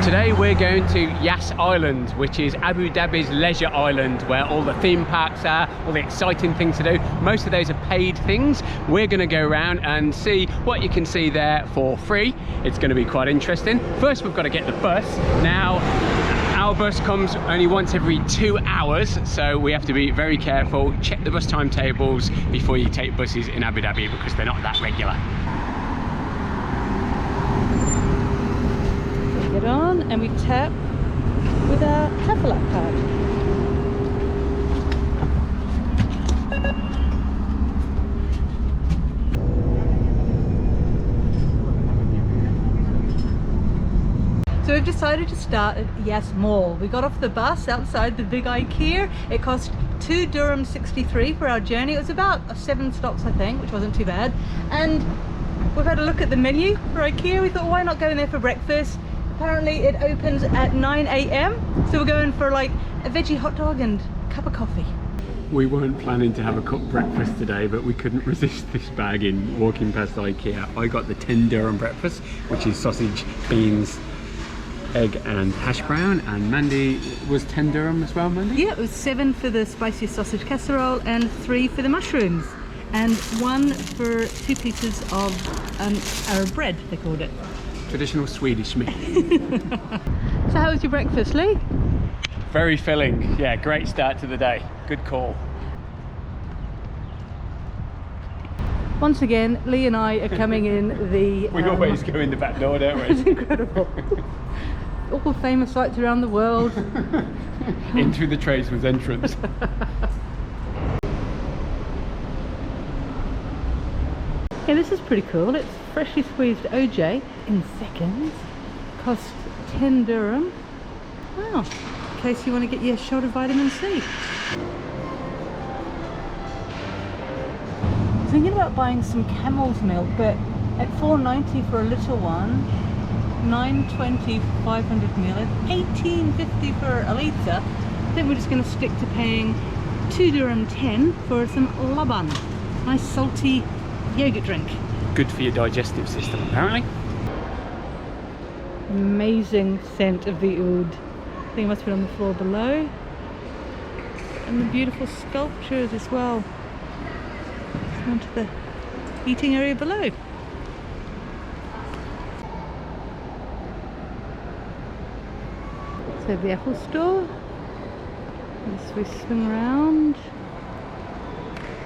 Today we're going to Yas Island, which is Abu Dhabi's leisure island, where all the theme parks are, all the exciting things to do. Most of those are paid things. We're going to go around and see what you can see there for free. It's going to be quite interesting. First we've got to get the bus. Now our bus comes only once every 2 hours, so we have to be very careful. Check the bus timetables before you take buses in Abu Dhabi because they're not that regular. Get on and we tap with our travel app card. So we've decided to start at Yas Mall. We got off the bus outside the big IKEA. It cost $2.63 for our journey. It was about 7 stops, I think, which wasn't too bad. And we've had a look at the menu for IKEA. We thought, why not go in there for breakfast? Apparently it opens at 9 AM, so we're going for like a veggie hot dog and a cup of coffee. We weren't planning to have a cooked breakfast today, but we couldn't resist this bargain walking past IKEA. I got the 10 dirham breakfast, which is sausage, beans, egg and hash brown, and Mandy was 10 dirham as well, Mandy? Yeah, it was 7 for the spicy sausage casserole and 3 for the mushrooms, and 1 for 2 pieces of Arab bread, they called it. Traditional Swedish meat. So how was your breakfast, Lee? Very filling. Yeah, great start to the day. Good call. Once again, Lee and I are coming in the... We always go in the back door, don't we? It's incredible. All famous sites around the world. In through the tradesman's entrance. Yeah, this is pretty cool. It's freshly squeezed OJ in seconds. Cost 10 dirham. Wow. In case you want to get your shot of vitamin C. Thinking about buying some camel's milk, but at $4.90 for a little one, $9.20 for 500 ml, and $18.50 for a litre. I think we're just going to stick to paying 2 dirham 10 for some laban. Nice salty yogurt drink. Good for your digestive system, apparently. Amazing scent of the oud. I think it must be on the floor below. And the beautiful sculptures as well. Onto the eating area below. So the Apple store. As we swing around.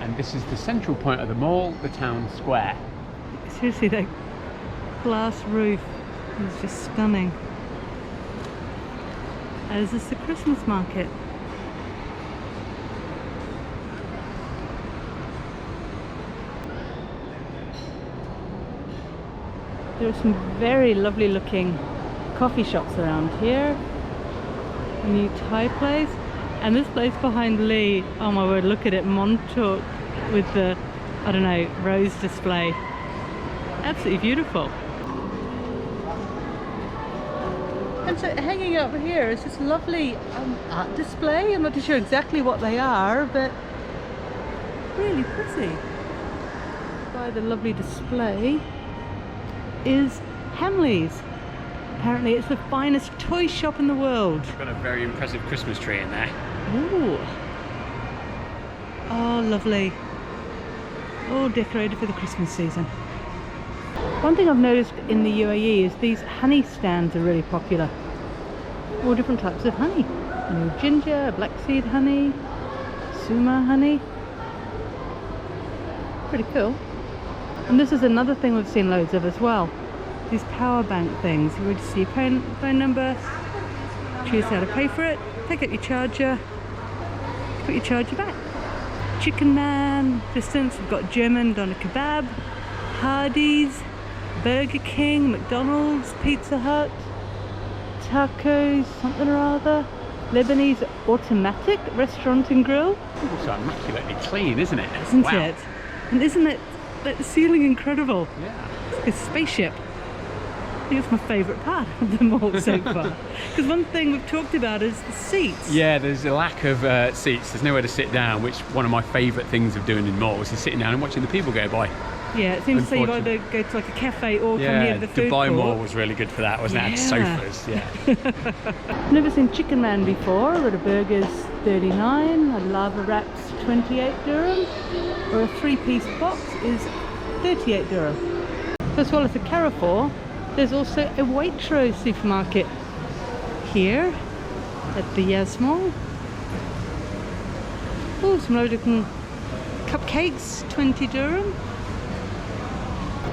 And this is the central point of the mall, the town square. Seriously, that glass roof is just stunning. As is the Christmas market. There are some very lovely looking coffee shops around here. A new Thai place. And this place behind Lee, oh my word, look at it, Montauk with the, I don't know, rose display. Absolutely beautiful. And so hanging over here is this lovely art display. I'm not too sure exactly what they are, but really pretty. By the lovely display is Hamley's. Apparently it's the finest toy shop in the world. Got a very impressive Christmas tree in there. Ooh. Oh, lovely. All decorated for the Christmas season. One thing I've noticed in the UAE is these honey stands are really popular. All different types of honey. Ginger, black seed honey, suma honey. Pretty cool. And this is another thing we've seen loads of as well. These power bank things. You register your phone number, choose how to pay for it, pick up your charger, put your charger back. Chicken Man, distance, we've got German doner kebab, Hardee's, Burger King, McDonald's, Pizza Hut, tacos, something or other, Lebanese automatic restaurant and grill. Also immaculately clean, isn't it? Isn't it? And isn't it that ceiling incredible? Yeah. It's like a spaceship. I think it's my favourite part of the mall so far. Because one thing we've talked about is the seats. Yeah, there's a lack of seats. There's nowhere to sit down, which one of my favourite things of doing in malls is sitting down and watching the people go by. Yeah, it seems to say you've either go to like a cafe or come here to the food Dubai court. Mall was really good for that, wasn't it? Sofas, I've never seen Chicken Man before, but a burger's 39, a lava wrap's 28 dirham, or a 3-piece box is 38 dirham. So as well as the Carrefour, there's also a Waitrose supermarket here at the Yas Mall. Oh, some lovely looking cupcakes, 20 dirham.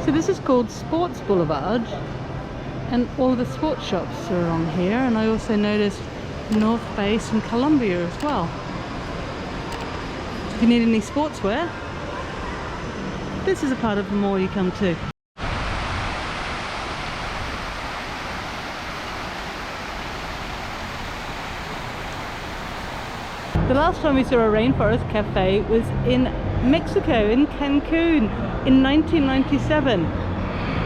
So this is called Sports Boulevard, and all of the sports shops are along here, and I also noticed North Face and Columbia as well. If you need any sportswear, this is a part of the mall you come to. The last time we saw a rainforest cafe was in Mexico, in Cancun, in 1997.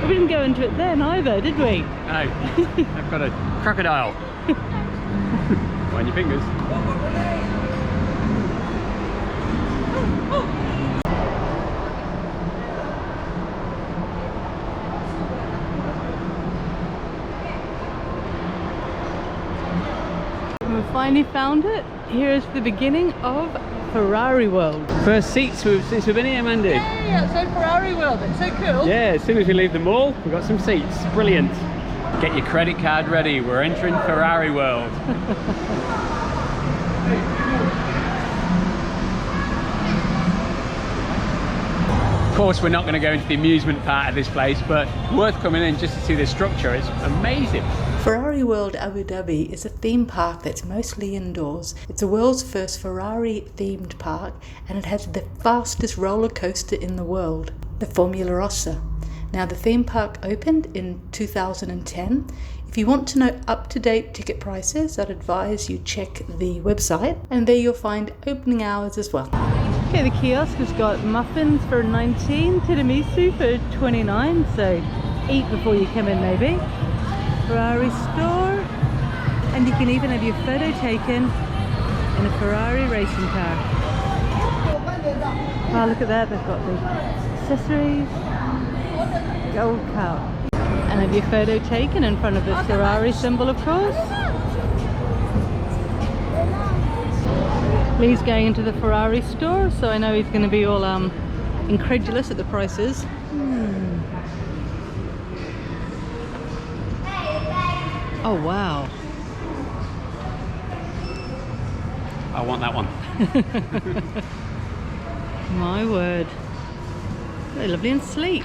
We didn't go into it then either, did we? No, I've got a crocodile. Mind your fingers. We finally found it. Here's the beginning of Ferrari World. First seats since we've been here, Mandy. Yeah, so Ferrari World, it's so cool. Yeah, as soon as we leave the mall, we've got some seats. Brilliant. Get your credit card ready. We're entering Ferrari World. Of course, we're not going to go into the amusement part of this place, but worth coming in just to see the structure. It's amazing. Ferrari World Abu Dhabi is a theme park that's mostly indoors. It's the world's first Ferrari themed park, and it has the fastest roller coaster in the world, the Formula Rossa. Now, the theme park opened in 2010. If you want to know up-to-date ticket prices, I'd advise you check the website, and there you'll find opening hours as well. Okay, the kiosk has got muffins for 19, tiramisu for 29, so eat before you come in maybe. Ferrari store, and you can even have your photo taken in a Ferrari racing car. Oh, look at that, they've got the accessories, gold cup, and have your photo taken in front of the Ferrari symbol, of course. Lee's going into the Ferrari store, so I know he's going to be all incredulous at the prices. Oh wow. I want that one. My word. Very lovely and sleek.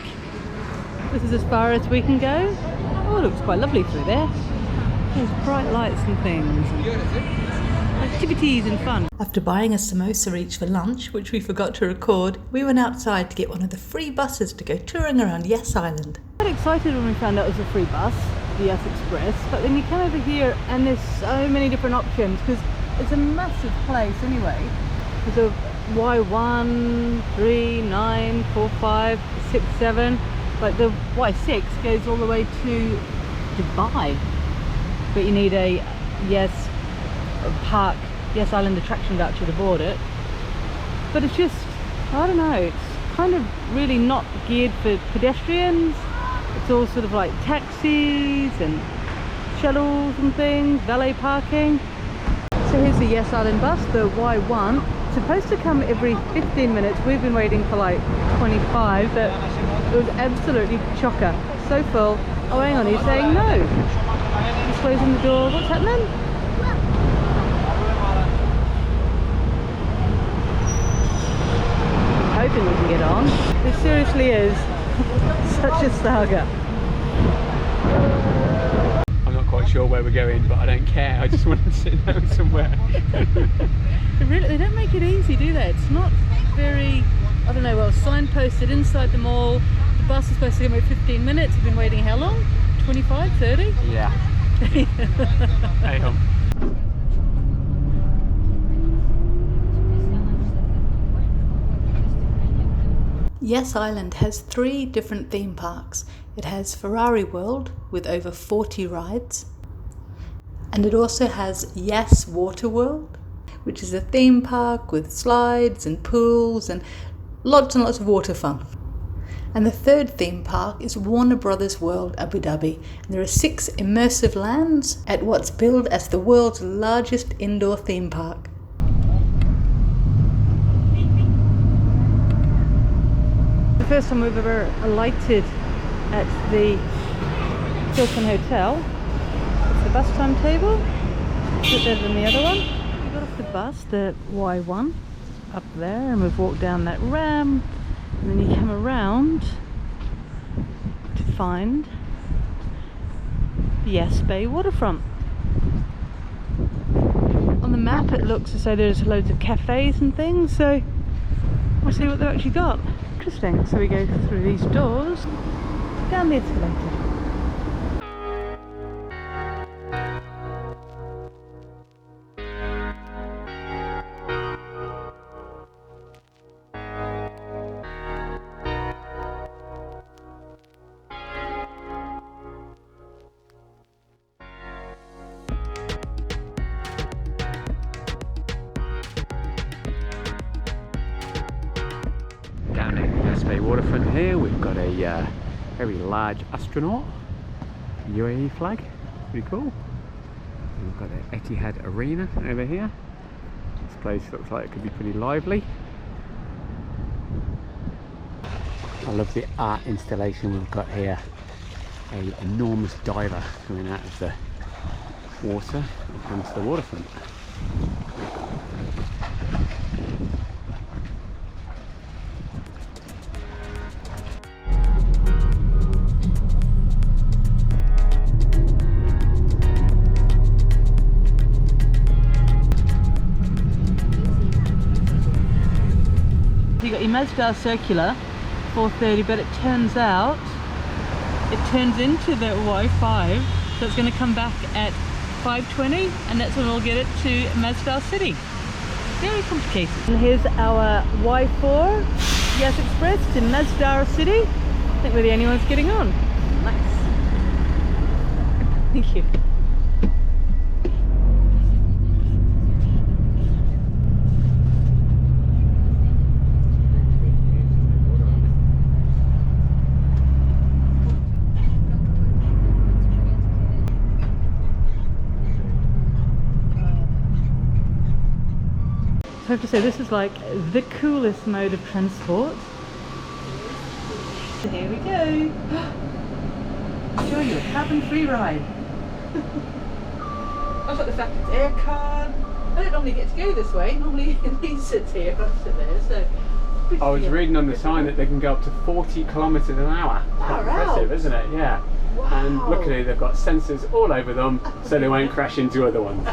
This is as far as we can go. Oh, it looks quite lovely through there. There's bright lights and things. Activities and fun. After buying a samosa each for lunch, which we forgot to record, we went outside to get one of the free buses to go touring around Yas Island. Quite excited when we found out it was a free bus, the Yas Express, but then you come over here and there's so many different options because it's a massive place anyway. There's a Y1, 3, 9, 4, 5, 6, 7, like the Y6 goes all the way to Dubai, but you need a Yas Island attraction voucher to board it. But it's just, I don't know, it's kind of really not geared for pedestrians. It's all sort of like taxis and shuttles and things, valet parking. So here's the Yas Island bus, the Y1. It's supposed to come every 15 minutes. We've been waiting for like 25, but it was absolutely chocker. So full. Oh, hang on, he's saying no. He's closing the door. What's happening? Hoping we can get on. It seriously is such a saga. I'm not quite sure where we're going, but I don't care. I just want to sit down somewhere. They don't make it easy, do they? It's not very, I don't know, well signposted inside the mall. The bus is supposed to come every 15 minutes. We've been waiting how long? 25, 30? Yeah. Hey, Yas Island has 3 different theme parks. It has Ferrari World with over 40 rides, and it also has Yas Water World, which is a theme park with slides and pools and lots of water fun. And the third theme park is Warner Brothers World, Abu Dhabi. And there are 6 immersive lands at what's billed as the world's largest indoor theme park. The first time we've ever alighted at the Hilton Hotel. It's the bus timetable. It's a bit better than the other one. We got off the bus, the Y1, up there, and we've walked down that ramp. And then you come around to find the Yas Bay Waterfront. On the map it looks as though there's loads of cafes and things, so we'll see what they've actually got. Interesting. So we go through these doors, down the escalator. Down at the Yas Bay Waterfront here, we've got a very large astronaut UAE flag, pretty cool. We've got the Etihad Arena over here. This place looks like it could be pretty lively. I love the art installation we've got here. An enormous diver coming out of the water and comes to the waterfront. You got your Masdar circular, 4:30, but it turns out it turns into the Y5, so it's going to come back at 5:20, and that's when we'll get it to Masdar City. Very complicated. And here's our Y4 Yas Express to Masdar City. I think we're the only ones getting on. Nice. Thank you. I have to say, this is like the coolest mode of transport. So here we go. I'll show you a cabin-free ride. I've got the fact it's aircon. I don't normally get to go this way. Normally he sits here, I sit there. So I was reading on the sign that they can go up to 40 kilometers an hour. Quite impressive, isn't it? Yeah. Wow. And luckily they've got sensors all over them so they won't crash into other ones.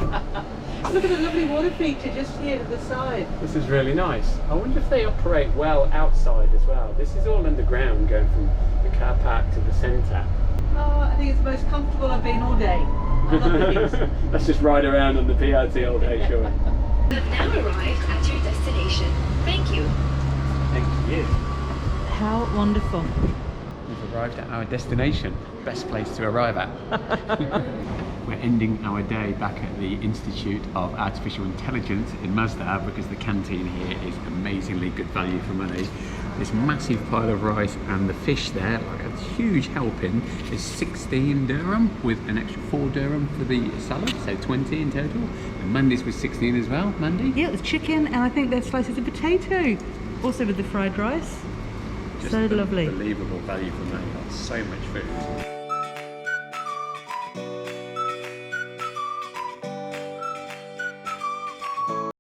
look at the lovely water feature just here to the side. This is really nice. I wonder if they operate well outside as well. This is all underground, going from the car park to the centre. Oh, I think it's the most comfortable I've been all day. I love the views. Let's just ride around on the PRT all day, sure. You have now arrived at your destination. Thank you. Thank you. How wonderful. We've arrived at our destination. Best place to arrive at. We're ending our day back at the Institute of Artificial Intelligence in Masdar because the canteen here is amazingly good value for money. This massive pile of rice and the fish there, like a huge helping, is 16 dirham with an extra 4 dirham for the salad, so 20 in total. And Mandy's was 16 as well. Mandy? Yeah, it's chicken, and I think there's slices of potato, also with the fried rice. Just so lovely. Unbelievable value for money. So much food.